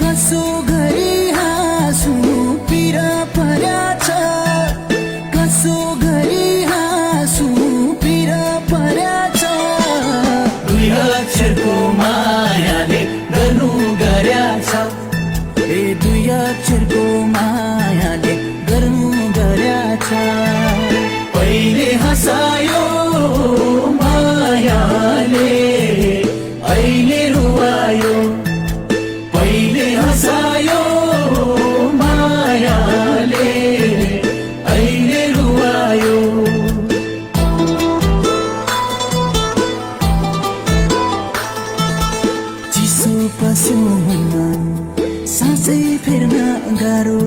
कसो गरी हाँसु पीडा पर्या छ। कसो गरी हाँसु पीडा पर्या छ। दुई अक्षरको मायाले गर्नु गर्या छ। ए दुई अक्षरको मायाले गर्नु पहिले हँसायो मायाले अहिले रुवायो पहिले हँसायो मायाले अहिले रुवायो चिसो पस्यो मनमा साँचै फेर्न गाह्रो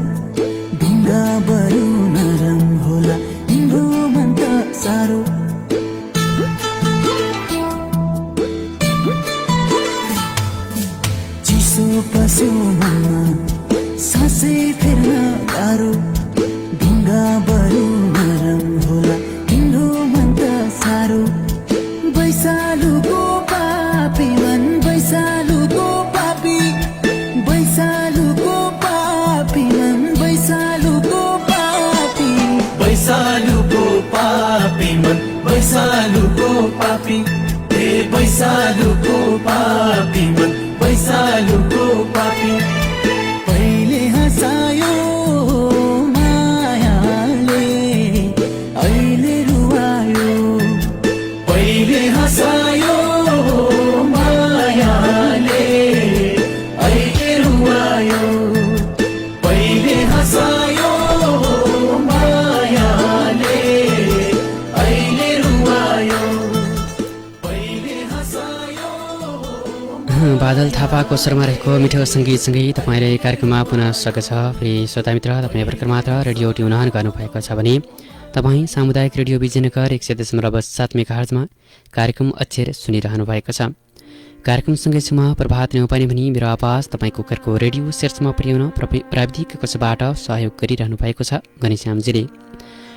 ढुङ्गा बरु नरम होला तिम्रो मन त साह्रो चिसो पस्यो मनमा साँचै फेर्न गाह्रो ढुङ्गा बरु नरम होला तिम्रो मन त साह्रो बैसालुको पापी मन बैसालुको पापी बैसालुको पापी मन बैसालुको पापी बैसालुको पापी मन बैसालुको पापी ए बैसालुको पापी मन बैसालुको पापी पहिले हँसायो मायाले अहिले रुवायो पहिले हँसायो मायाले अहिले रुवायो पहिले हँसायो मायाले अहिले रुवायो पहिले हँसायो। बादल थापाको स्वरमा रहेको मिठो सङ्गीतसँगै तपाईँले कार्यक्रममा पुनः स्वागत छ। फेरि श्रोता मित्र, तपाईँ भर्खर मात्र रेडियो ट्युन गर्नुभएको छ भने तपाईँ सामुदायिक रेडियो विजयनगर 100.7 मेगाहर्जमा कार्यक्रम अक्षर सुनिरहनु भएको छ। कार्यक्रमसँगै छु म प्रभात न्यौपाने भनी मेरो आवाज तपाईँको घरको रेडियो सेट्समा पुर्याउन प्राविधिक कक्षबाट सहयोग गरिरहनु भएको छ घनश्यामजीले।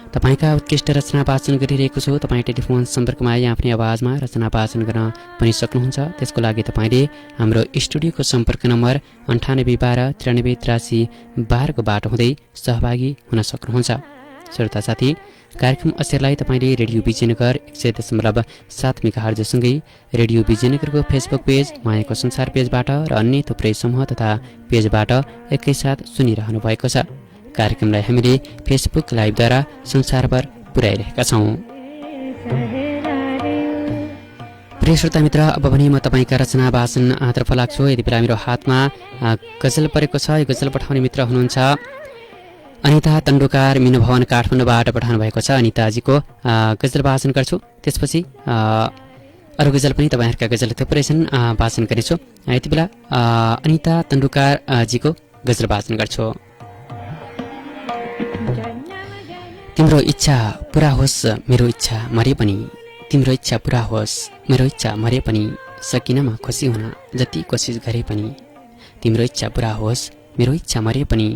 तपाईँका उत्कृष्ट रचना वाचन गरिरहेको छु। तपाईँ टेलिफोन सम्पर्कमा आए आफ्नै आवाजमा रचना वाचन गर्न पनि सक्नुहुन्छ। त्यसको लागि तपाईँले हाम्रो स्टुडियोको सम्पर्क नम्बर 9812 9383 को बाटो हुँदै सहभागी हुन सक्नुहुन्छ। श्रोता साथी, कार्यक्रम अक्षरलाई तपाईँले रेडियो विजयनगर 100.7 मेगाहर्जसँगै रेडियो विजयनगरको फेसबुक पेज, मायाको संसार पेजबाट र अन्य थुप्रै समूह तथा पेजबाट एकैसाथ सुनिरहनु भएको छ। कार्यक्रमलाई हामीले फेसबुक लाइभद्वारा संसारभर पुर्याइरहेका छौँ। प्रिय श्रोता मित्र, अब भने म तपाईँका रचना वाचनतर्फ लाग्छु। यति बेला मेरो हातमा गजल परेको छ। यो गजल पठाउने मित्र हुनुहुन्छ अनिता तन्डुकार, मिनु भवन काठमाडौँबाट पठाउनु भएको छ। अनिताजीको गजल वाचन गर्छु, त्यसपछि अरू गजल पनि तपाईँहरूका गजल थुप्रै छन्, वाचन गर्नेछु। यति बेला अनिता तन्डुकारजीको गजल वाचन गर्छु। तिम्रो इच्छा पुरा होस् मेरो इच्छा मरे पनि, तिम्रो इच्छा पुरा होस् मेरो इच्छा मरे पनि, सकिनमा खुसी हुन जति कोसिस गरे पनि। तिम्रो इच्छा पुरा होस् मेरो इच्छा मरे पनि,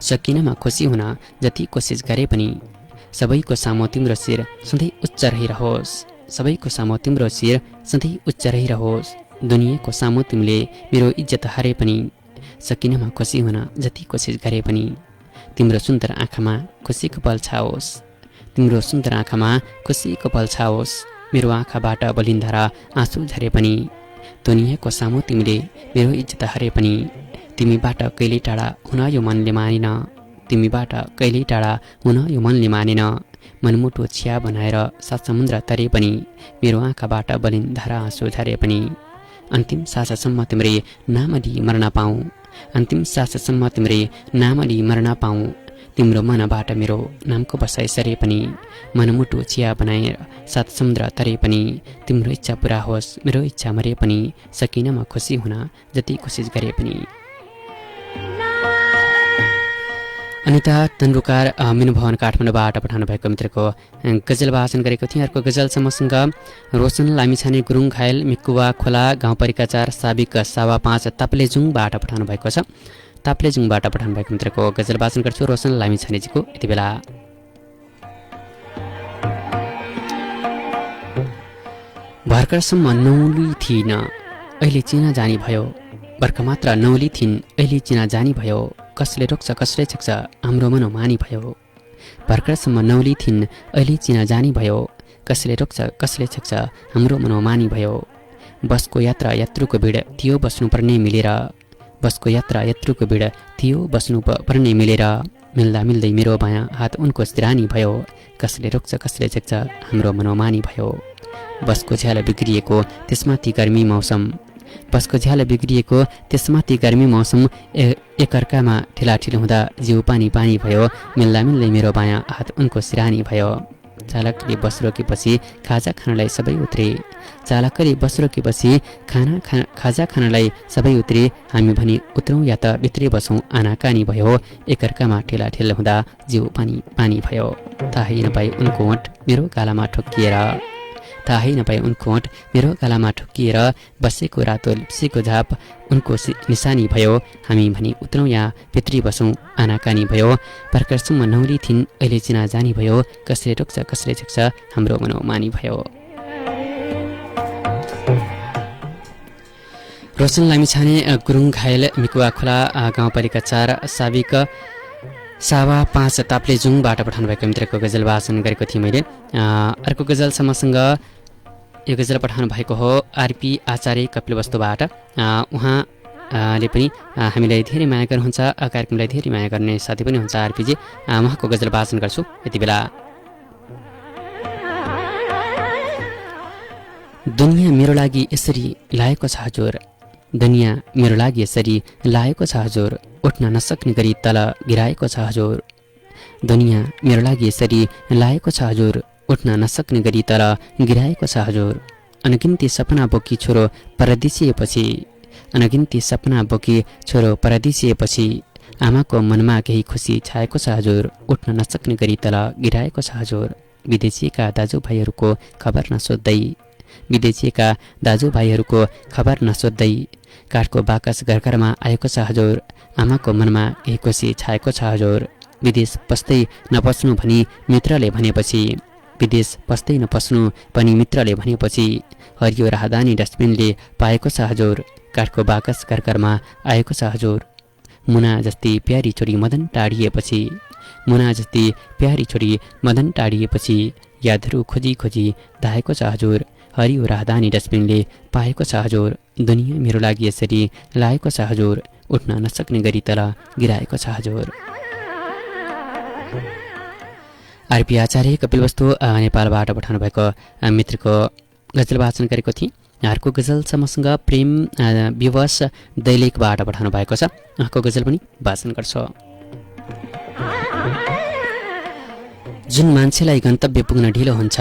सकिनमा खुसी हुन जति कोसिस गरे पनि। सबैको सामु तिम्रो शिर सधैँ उच्च रहिरहोस्, सबैको सामु तिम्रो शिर सधैँ उच्च रहिरहोस्। दुनियाँको सामु तिमीले मेरो इज्जत हारे पनि, सकिनमा खुसी हुन जति कोसिस गरे पनि। तिम्रो सुन्दर आँखामा खुसीको पल छाओस्, तिम्रो सुन्दर आँखामा खुसीको पल छाओस्। मेरो आँखाबाट बलिन्धारा आँसु झरे पनि, दुनियाँको सामु तिमीले मेरो इज्जत हारे पनि। तिमीबाट कहिले टाढा हुन यो मनले मानेन, तिमीबाट कहिले टाढा हुन यो मनले मानेन। मनमुटु छिया बनाएर सात समुद्र तरे पनि, मेरो आँखाबाट बलिन्धारा आँसु झरे पनि। अन्तिम साससम्म तिम्रै नाम लिई मर्न पाऊँ, अन्तिम साससम्म तिम्रै नाम लिई मर्न पाऊँ। तिम्रो मनबाट मेरो नामको बसाइ सरे पनि, मनमुटु चिया बनाएर सात समुद्र तरे पनि। तिम्रो इच्छा पुरा होस् मेरो इच्छा मरे पनि, सकिनमा खुसी हुन जति कोसिस गरे पनि। अनिता तन्डुकार, मिनु भवन काठमाडौँबाट पठाउनु भएको मित्रको गजल वाचन गरेको थिएँ। अर्को गजल छ मसँग रोशन लामिछाने गुरुङ घायल, मिकुवा खोला गाउँपालिका 4 साबिक सावा 5 ताप्लेजुङबाट पठाउनु भएको छ। ताप्लेजुङबाट पठाउनु भएको मित्रको गजल वाचन गर्छु रोशन लामिछानेजीको। यति बेला भर्खरसम्म नौली थिइन अहिले चिना जानी भयो, भर्खर मात्र नौली थिइन् अहिले चिना जानी भयो। कसले रोक्छ कसले छेक्छ हाम्रो मनोमानी भयो, भर्खरसम्म नौली थिइन् अहिले चिना जानी भयो। कसले रोक्छ कसले छेक्छ हाम्रो मनोमानी भयो। बसको यात्रा यात्रुको भिड थियो बस्नुपर्ने मिलेर, बसको यात्रा यात्रुको भिड थियो बस्नुपर्ने मिलेर। मिल्दा मिल्दै मेरो बायाँ हात उनको सिरानी भयो। कसले रोक्छ कसले झेक्छ हाम्रो मनोमानी भयो। बसको झ्याल बिग्रिएको त्यसमाथि गर्मी मौसम, बसको झ्याल बिग्रिएको त्यसमाथि गर्मी मौसम, एकअर्कामा ठेलाठिल हुँदा जिउ पानी पानी भयो। मिल्दा मिल्दै मेरो बायाँ हात उनको सिरानी भयो। चालकले बस रोकेपछि खाजा खानलाई सबै उत्रे, चालकले बस रोकेपछि खाजा खानलाई सबै उत्रे। हामी भनी उत्रौँ या त भित्रै बसौँ आनाकानी भयो। एकअर्कामा ठेलाठेल हुँदा जिउ पानी पानी भयो। थाहै नपाई उनको ओठ मेरो गालामा ठोक्किएर, थाहै नपाई उनको ओठ मेरो गालामा ठोक्किएर बसेको रातो लिप्सीको झाप उनको निशानी भयो। हामी भनी उत्रौँ या भित्री बसौँ आनाकानी भयो। भर्खरसम्म नौली थिइन् अहिले चिना जानी भयो। कसले रोक्छ कसले झेक्छ हाम्रो मनोमानी भयो। रोशन लामिछाने गुरुङ घायल मिकुवा खोला गाउँपालिका 4 साविक 5.25 ताप्लेजुङबाट पठाउनु भएको मित्रको गजल वाचन गरेको थिएँ मैले। अर्को गजल समूहसँग यो गजल पठाउनु भएको हो आरपी आचार्य कपिलवस्तुबाट। उहाँले पनि हामीलाई धेरै माया गर्नुहुन्छ, कार्यक्रमलाई धेरै माया गर्ने साथी पनि हुन्छ आरपीजी। उहाँको गजल वाचन गर्छु यति बेला। दुनियाँ मेरो लागि यसरी लाएको छ हजुर, दुनियाँ मेरो लागि यसरी लाएको छ हजुर, उठ्न नसक्ने गरी तल गिराएको छ हजुर। दुनियाँ मेरो लागि यसरी लाएको छ हजुर, उठ्न नसक्ने गरी तल गिराएको छ हजुर। अनगिन्ती सपना बोकी छोरो परदेशिएपछि, अनगिन्ती सपना बोकी छोरो परदेशिएपछि आमाको मनमा केही खुसी छाएको छ हजुर, उठ्न नसक्ने गरी तल गिराएको छ हजुर। विदेशीका दाजुभाइहरूको खबर नसोध्दै, विदेशीका दाजुभाइहरूको खबर नसोध्दै काठको बाकस घरघरमा आएको छ हजुर, आमाको मनमा केही खुसी छाएको छ हजुर। विदेश पस्दै नपस्नु भनी मित्रले भनेपछि, विदेश पस्दै नपस्नु पनि मित्रले भनेपछि हरियो राहदानी डस्टबिनले पाएको छ हजुर, काठको बाकस घरघरमा आएको छ हजुर। मुना जस्ती प्यारी छोरी मदन टाढिएपछि, मुना जस्ती प्यारी छोरी मदन टाढिएपछि यादहरू खोजी खोजी धाएको छ हजुर, हरियो राहदानी डस्टबिनले पाएको छ हजुर। दुनियाँ मेरो लागि यसरी लाएको छ हजुर, उठ्न नसक्ने गरी तल गिराएको छ हजुर। आरपी आचार्य कपिलवस्तु नेपालबाट पठाउनु भएको मित्रको गजल वाचन गरेको थिएँ। अर्को गजल समूहसँग प्रेम विवश दैलेखबाट पठाउनु भएको छ। उहाँको गजल पनि वाचन गर्छ। जुन मान्छेलाई गन्तव्य पुग्न ढिलो हुन्छ,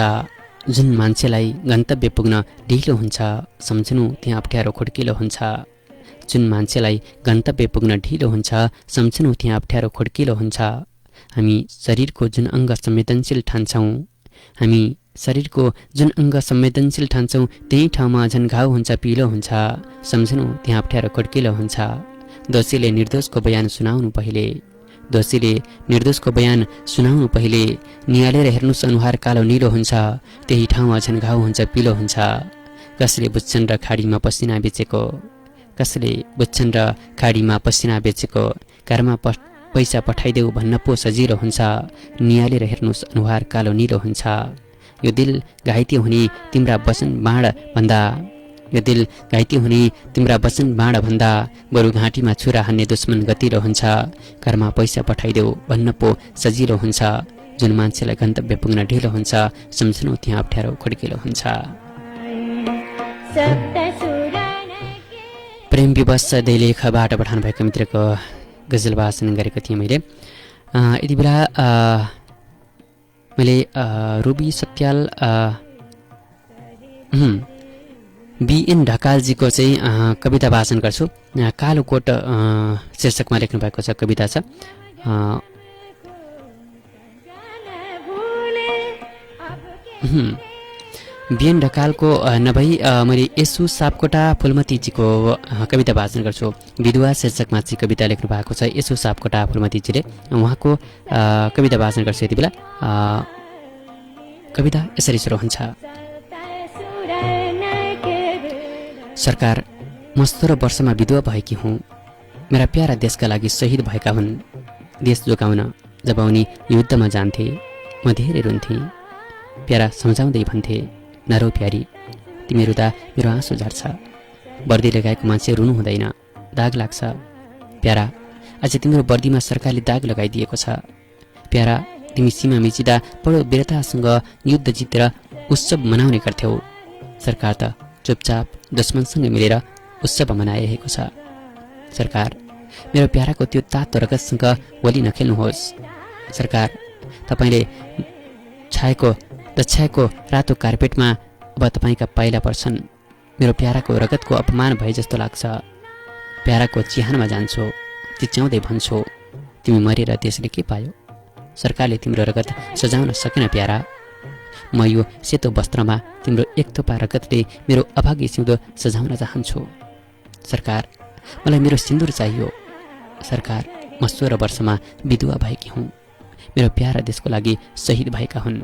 जुन मान्छेलाई गन्तव्य पुग्न ढिलो हुन्छ सम्झनु त्यहाँ अप्ठ्यारो खुड्किलो हुन्छ। जुन मान्छेलाई गन्तव्य पुग्न ढिलो हुन्छ सम्झनु त्यहाँ अप्ठ्यारो खुड्किलो हुन्छ। हामी शरीरको जुन अङ्ग संवेदनशील ठान्छौँ, हामी शरीरको जुन अङ्ग संवेदनशील ठान्छौँ त्यही ठाउँमा झन् घाउ हुन्छ पिलो हुन्छ सम्झनु त्यहाँ अप्ठ्यारो खुड्किलो हुन्छ। दोषीले निर्दोषको बयान सुनाउनु पहिले, दोषीले निर्दोषको बयान सुनाउनु पहिले निहालेर हेर्नुहोस् अनुहार कालो निलो हुन्छ त्यही ठाउँमा झन् घाउ हुन्छ पिलो हुन्छ। कसले बुझ्छन् र खाडीमा पसिना बेचेको, कसले बुझ्छन् र खाडीमा पसिना बेचेको। घरमा पैसा पठाइदेऊ भन्न पो सजिलो हुन्छ निहालेर हेर्नुहोस् अनुहार कालो निलो हुन्छ। यो दिल घाइते हुने तिम्रा वचन बाण भन्दा, यो दिल घाइते हुने तिम्रा वचन बाण भन्दा बरु घाँटीमा छुरा हान्ने दुश्मन गतिलो हुन्छ। घरमा पैसा पठाइदेऊ भन्न पो सजिलो हुन्छ। जुन मान्छेलाई गन्तव्य पुग्न ढिलो हुन्छ सम्झनु त्यहाँ अप्ठ्यारो खुड्किलो हुन्छ। प्रेम विवश दैलेखबाट पठाउनु भएको मित्रको गजल वाचन गरेको थिएँ मैले। यति बेला मैले रुबी सत्याल बिएन ढकालजीको चाहिँ कविता वाचन गर्छु। कालो कोट शीर्षकमा लेख्नु भएको छ कविता छ। बिएन ढकालको नभई मैले यसु सापकोटा फुलमतीजीको कविता वाचन गर्छु। विधुवा शीर्षकमा चाहिँ कविता लेख्नु भएको छ यसु सापकोटा फुलमतीजीले। उहाँको कविता वाचन गर्छु यति बेला। कविता यसरी सुरु हुन्छ। सरकार, म 17 वर्षमा विधवा भएकी हुँ। मेरा प्यारा देशका लागि शहीद भएका हुन्। देश जोगाउन जब उनी युद्धमा जान्थे म धेरै रुन्थेँ। प्यारा सम्झाउँदै भन्थे, नरो प्यारी, तिमी रुँदा मेरो आँसु झर्छ। वर्दी लगाएको मान्छे रुनु हुँदैन, दाग लाग्छ। प्यारा, अझ तिम्रो वर्दीमा सरकारले दाग लगाइदिएको छ। प्यारा, तिमी सीमा मिचिँदा बडो वीरतासँग युद्ध जितेर उत्सव मनाउने गर्थ्यौ। सरकार त चुपचाप दुश्मनसँग मिलेर उत्सव मनाइरहेको छ। सरकार, मेरो प्याराको त्यो तातो रगतसँग होली नखेल्नुहोस्। सरकार, तपाईँले छाएको रातो कार्पेटमा अब तपाईँका पाइला पर्छन्। मेरो प्याराको रगतको अपमान भए जस्तो लाग्छ। प्याराको चिहानमा जान्छौ, चिच्याउँदै भन्छौ, तिमी मरेर देशले के पायो? सरकारले तिम्रो रगत सजाउन सकेन प्यारा। म यो सेतो वस्त्रमा तिम्रो एक थोपा रगतले मेरो अभागी सिउँदो सजाउन चाहन्छु। सरकार, मलाई मेरो सिन्दुर चाहियो। सरकार, म 16 वर्षमा विधवा भएकी हुँ। मेरो प्यारा देशको लागि शहीद भएका हुन्।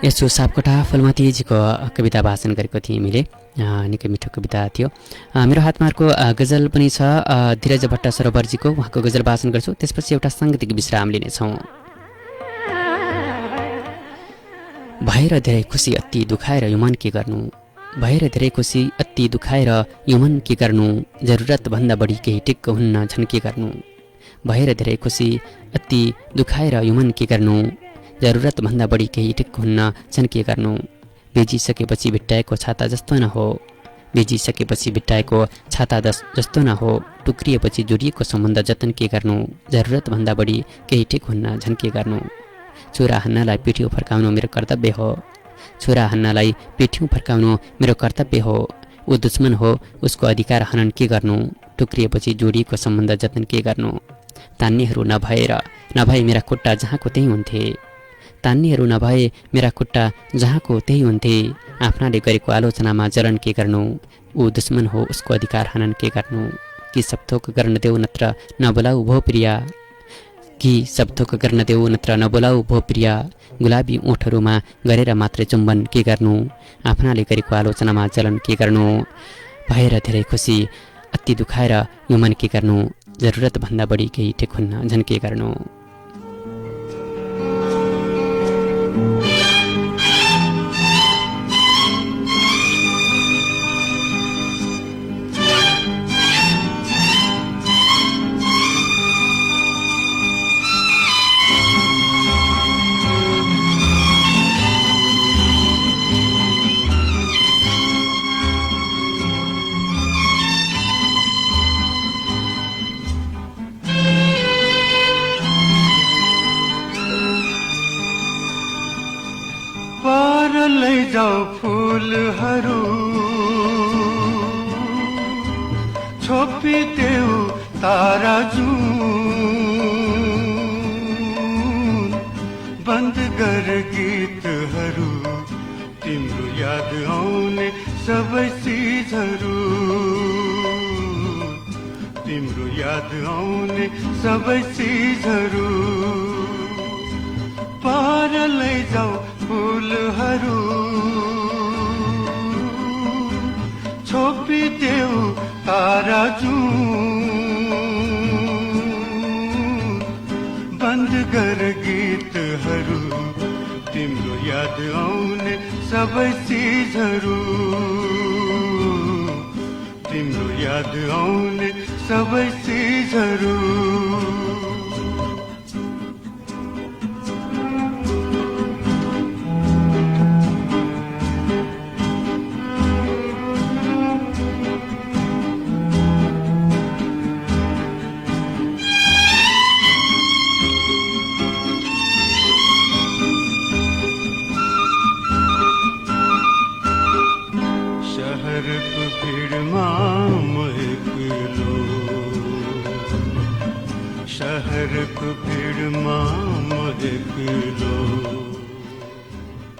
यसो सापकोटा फुलमतीजीको कविता वाचन गरेको थिएँ मैले। निकै मिठो कविता थियो। मेरो हातमा अर्को गजल पनि छ, धीरज भट्ट सरोवरजीको। उहाँको गजल वाचन गर्छु, त्यसपछि एउटा साङ्गीतिक विश्राम लिनेछौँ। भएर धेरै खुसी अति दुखाएर यो मन के गर्नु? भएर धेरै खुसी अति दुखाएर यो मन के गर्नु? जरुरतभन्दा बढी केही टिक्क हुन्न झन् के गर्नु? भएर धेरै खुसी अति दुखाएर यो मन के गर्नु? जरुरतभन्दा बढी केही टिक्क हुन्न झन् के गर्नु? बेजिसकेपछि भिट्टाएको छाता जस्तो न हो। बेजिसकेपछि भिट्टाएको छाता जस्तो न हो। टुक्रिएपछि जोडिएको सम्बन्ध जतन के गर्नु? जरुरतभन्दा बढी केही ठिक हुन्न झन् के गर्नु? छोरा हान्नलाई पिठ्यौँ फर्काउनु मेरो कर्तव्य हो। छोरा हान्नलाई पिठ्यौँ फर्काउनु मेरो कर्तव्य हो। ऊ दुश्मन हो, उसको अधिकार हनन के गर्नु? टुक्रिएपछि जोडिएको सम्बन्ध जतन के गर्नु? तान्नेहरू नभए मेरा खुट्टा जहाँको त्यही हुन्थे। तान्नेहरू नभए मेरा खुट्टा जहाँको त्यही हुन्थे। आफ्नाले गरेको आलोचनामा जलन के गर्नु? ऊ दुश्मन हो, उसको अधिकार हनन के गर्नु? कि सबथोक गर्न देऊ नत्र नबोलाऊ भो प्रिया। कि सबथोक गर्न देऊ नत्र नबोलाऊ भो प्रिया। गुलाबी ओठहरूमा गरेर मात्रै चुम्बन के गर्नु? आफ्नाले गरेको आलोचनामा जलन के गर्नु? भएर धेरै खुसी अति दुखाएर यो मन के गर्नु? जरुरतभन्दा बढी केही ठिक हुन्न झन् के गर्नु? फूलहरू छोपिदेऊ तारा जुन बन्द गर गीतहरू तिम्रो याद आउने सबै चिजहरू तिम्रो याद आउने सबै चिजहरू पार लैजाऊ फूलहरू छोपिदेऊ तारा जुन बन्द गर गीतहरू तिम्रो याद आउने सबै चिजहरू तिम्रो याद आउने सबै चिजहरू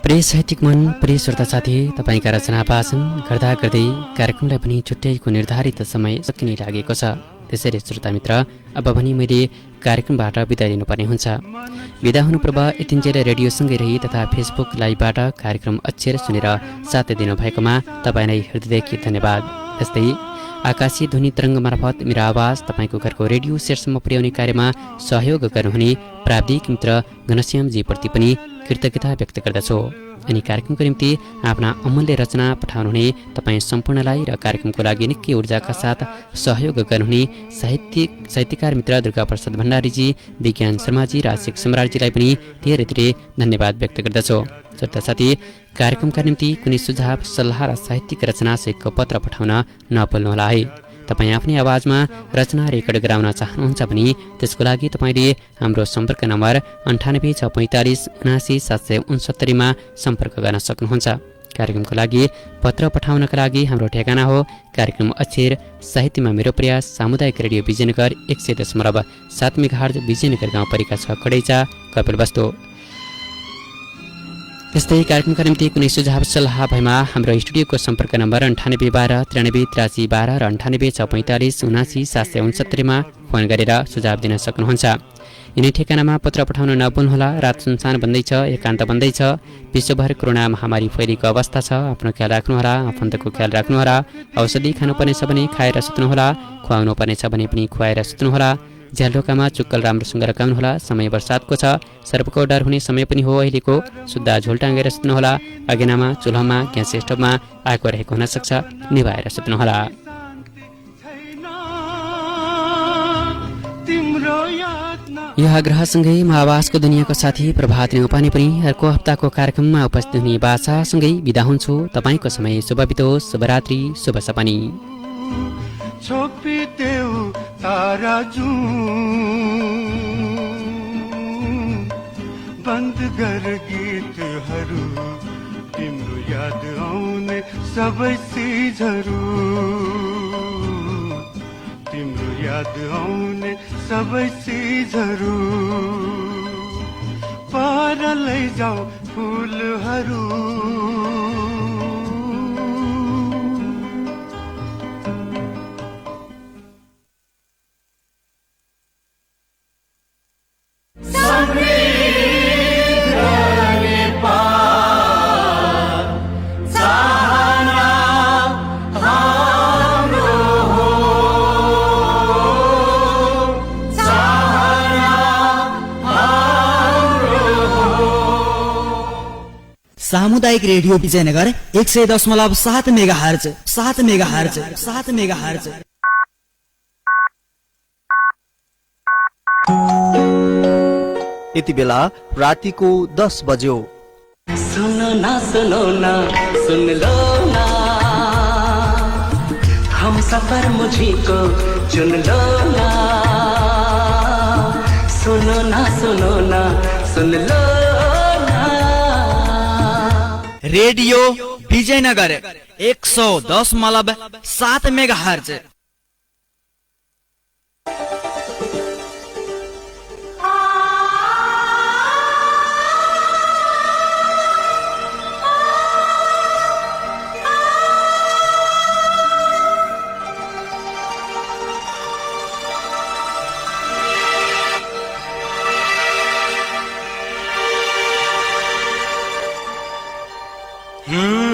प्रिय साहित्यिक मन, प्रिय श्रोता साथी, तपाईँका रचना वाचन गर्दा गर्दै कार्यक्रमलाई पनि छुट्याएको निर्धारित समय सकिने लागेको छ। त्यसैले श्रोता मित्र, अब भने मैले कार्यक्रमबाट बिदा लिनुपर्ने हुन्छ। बिदा हुनुपूर्व यतिन्जेल रेडियोसँगै रही तथा फेसबुक लाइभबाट कार्यक्रम अक्षर सुनेर साथ दिनुभएकोमा तपाईँलाई हृदयदेखि धन्यवाद। त्यस्तै आकाशीय ध्वनि तरङ्ग मार्फत मेरो आवाज तपाईँको घरको रेडियो सेटसम्म पुर्याउने कार्यमा सहयोग गर्नुहुने प्राविधिक मित्र घनश्यामजी प्रति पनि कृतज्ञता व्यक्त गर्दछु। अनि कार्यक्रमको निम्ति आफ्ना अमूल्य रचना पठाउनुहुने तपाईँ सम्पूर्णलाई र कार्यक्रमको लागि निकै ऊर्जाका साथ सहयोग गर्नुहुने साहित्यकार मित्र दुर्गा प्रसाद भण्डारीजी, विज्ञान शर्माजी, राजशेख सम्राटजीलाई पनि धेरै धेरै धन्यवाद व्यक्त गर्दछु। श्रोता साथी, कार्यक्रमका निम्ति कुनै सुझाव, सल्लाह र साहित्यिक रचना सहितको पत्र पठाउन नभुल्नुहोला है। तपाईँ आफ्नै आवाजमा रचना रेकर्ड गराउन चाहनुहुन्छ भने त्यसको लागि तपाईँले हाम्रो सम्पर्क नम्बर 9864579769 मा सम्पर्क गर्न सक्नुहुन्छ। कार्यक्रमको लागि पत्र पठाउनका लागि हाम्रो ठेगाना हो कार्यक्रम अक्षर साहित्यमा मेरो प्रयास, सामुदायिक रेडियो विजयनगर 100.7 मेगाहर्ज, विजयनगर गाउँपालिका 6 कडेचा, कपिलवस्तु। त्यस्तै कार्यक्रमका निम्ति कुनै सुझाव सल्लाह भएमा हाम्रो स्टुडियोको सम्पर्क नम्बर 9812 938312 र 9864579769 मा फोन गरेर सुझाव दिन सक्नुहुन्छ। यिनै ठेगानामा पत्र पठाउन नभुल्नुहोला। रात सुनसान बन्दैछ, एकान्त बन्दैछ, विश्वभर कोरोना महामारी फैलिएको अवस्था छ। आफ्नो ख्याल राख्नुहोला, आफन्तको ख्याल राख्नुहोला। औषधि खानुपर्नेछ भने खाएर सुत्नुहोला, खुवाउनु पर्नेछ भने पनि खुवाएर सुत्नुहोला। झ्यालढोकामा चुक्कल राम्रोसँग लगाउनुहोला। समय बर्सातको छ, सर्पको डर हुने समय पनि हो अहिलेको। सुत्दा झोल टाँगेर सुत्नुहोला। अगेनामा, चुल्हामा, ग्यास स्टोभमा आगो रहेको हुनसक्छ, निभाएर सुत्नुहोला। यो आग्रहसँगै म आवाजको दुनियाँको साथी प्रभात न्यौपाने पनि अर्को हप्ताको कार्यक्रममा उपस्थित हुने बाचासँगै बिदा हुन्छु। तपाईँको समय शुभ बितोस्, शुभरात्रि, शुभ सपनी। छोपिदेऊ तारा बन्द गर गीतहरू, तिम्रो याद आउने सबै चिजहरू, तिम्रो याद आउने सबै चिजहरू। पर लैजाऊ फुलहरू, सामुदायिक radio Vijaynagar 100.7 megahertz, 7 megahertz, 7 megahertz. यति बेला रातिको 10 बज्यो। सुनो ना सुन लो ना, हम सफर मुझी को चुन लो ना। सुनो ना सुन लो। Radio Vijaynagar 110.7 megahertz. हम्म